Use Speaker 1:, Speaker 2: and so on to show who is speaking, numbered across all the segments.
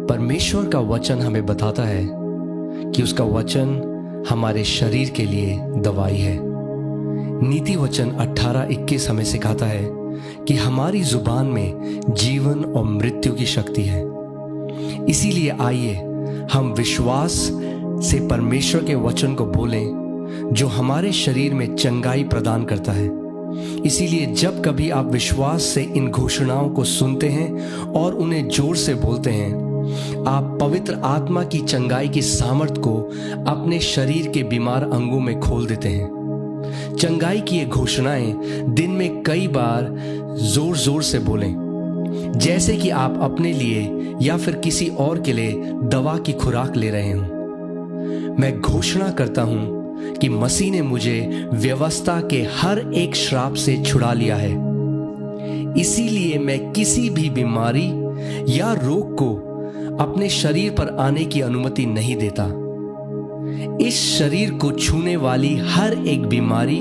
Speaker 1: परमेश्वर का वचन हमें बताता है कि उसका वचन हमारे शरीर के लिए दवाई है। नीति वचन 18:21 हमें सिखाता है कि हमारी जुबान में जीवन और मृत्यु की शक्ति है। इसीलिए आइए हम विश्वास से परमेश्वर के वचन को बोलें जो हमारे शरीर में चंगाई प्रदान करता है। इसीलिए जब कभी आप विश्वास से इन घोषणाओं को सुनते हैं और उन्हें जोर से बोलते हैं, आप पवित्र आत्मा की चंगाई की सामर्थ को अपने शरीर के बीमार अंगों में खोल देते हैं। चंगाई की ये घोषणाएं दिन में कई बार जोर जोर से बोलें, जैसे कि आप अपने लिए या फिर किसी और के लिए दवा की खुराक ले रहे हों। मैं घोषणा करता हूं कि मसीह ने मुझे व्यवस्था के हर एक श्राप से छुड़ा लिया है। इसीलिए मैं किसी भी बीमारी या रोग को अपने शरीर पर आने की अनुमति नहीं देता। इस शरीर को छूने वाली हर एक बीमारी,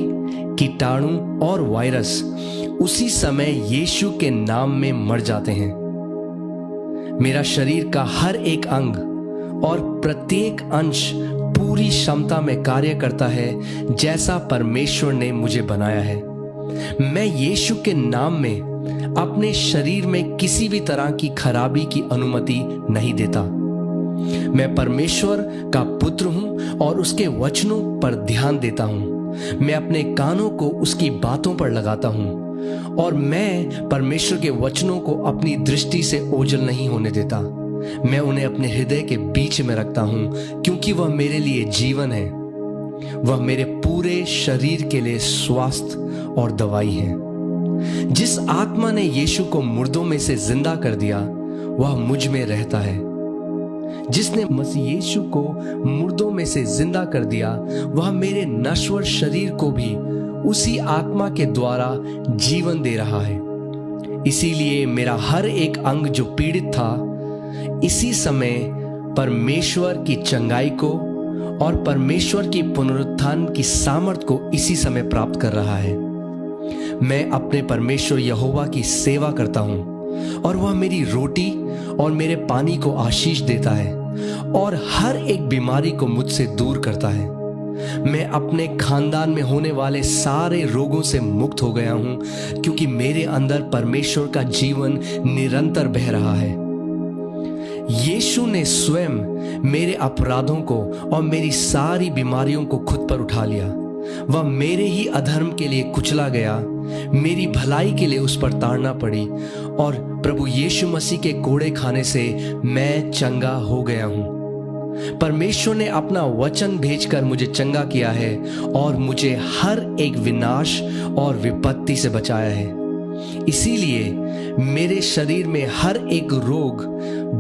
Speaker 1: कीटाणु और वायरस उसी समय यीशु के नाम में मर जाते हैं। मेरा शरीर का हर एक अंग और प्रत्येक अंश पूरी क्षमता में कार्य करता है जैसा परमेश्वर ने मुझे बनाया है। मैं यीशु के नाम में अपने शरीर में किसी भी तरह की खराबी की अनुमति नहीं देता। मैं परमेश्वर का पुत्र हूं और उसके वचनों पर ध्यान देता हूं। मैं अपने कानों को उसकी बातों पर लगाता हूं और मैं परमेश्वर के वचनों को अपनी दृष्टि से ओझल नहीं होने देता। मैं उन्हें अपने हृदय के बीच में रखता हूं क्योंकि वह मेरे लिए जीवन है। वह मेरे पूरे शरीर के लिए स्वास्थ्य और दवाई है। जिस आत्मा ने यीशु को मुर्दों में से जिंदा कर दिया वह मुझ में रहता है। जिसने मसीह यीशु को मुर्दों में से जिंदा कर दिया वह मेरे नश्वर शरीर को भी उसी आत्मा के द्वारा जीवन दे रहा है। इसीलिए मेरा हर एक अंग जो पीड़ित था इसी समय परमेश्वर की चंगाई को और परमेश्वर की पुनरुत्थान की सामर्थ को इसी समय प्राप्त कर रहा है। मैं अपने परमेश्वर यहोवा की सेवा करता हूं और वह मेरी रोटी और मेरे पानी को आशीष देता है और हर एक बीमारी को मुझसे दूर करता है। मैं अपने खानदान में होने वाले सारे रोगों से मुक्त हो गया हूं क्योंकि मेरे अंदर परमेश्वर का जीवन निरंतर बह रहा है। यीशु ने स्वयं मेरे अपराधों को और मेरी सारी बीमारियों को खुद पर उठा लिया। वह मेरे ही अधर्म के लिए कुचला गया, मेरी भलाई के लिए उस पर ताड़ना पड़ी और प्रभु यीशु मसीह के कोड़े खाने से मैं चंगा हो गया हूं। परमेश्वर ने अपना वचन भेजकर मुझे चंगा किया है और मुझे हर एक विनाश और विपत्ति से बचाया है। इसीलिए मेरे शरीर में हर एक रोग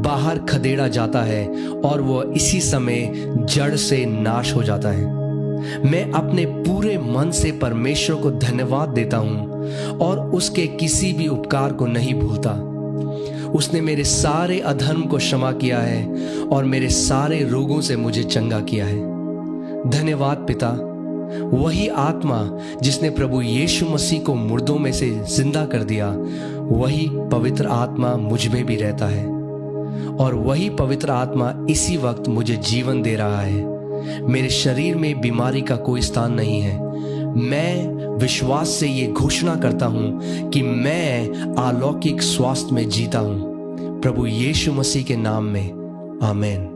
Speaker 1: बाहर खदेड़ा जाता है और वह इसी समय जड़ से नाश हो जाता है। मैं अपने पूरे मन से परमेश्वर को धन्यवाद देता हूं और उसके किसी भी उपकार को नहीं भूलता। उसने मेरे सारे अधर्म को क्षमा किया है और मेरे सारे रोगों से मुझे चंगा किया है। धन्यवाद पिता। वही आत्मा जिसने प्रभु यीशु मसीह को मुर्दों में से जिंदा कर दिया वही पवित्र आत्मा मुझ में भी रहता है और वही पवित्र आत्मा इसी वक्त मुझे जीवन दे रहा है। मेरे शरीर में बीमारी का कोई स्थान नहीं है। मैं विश्वास से ये घोषणा करता हूं कि मैं अलौकिक स्वास्थ्य में जीता हूं। प्रभु यीशु मसीह के नाम में आमीन।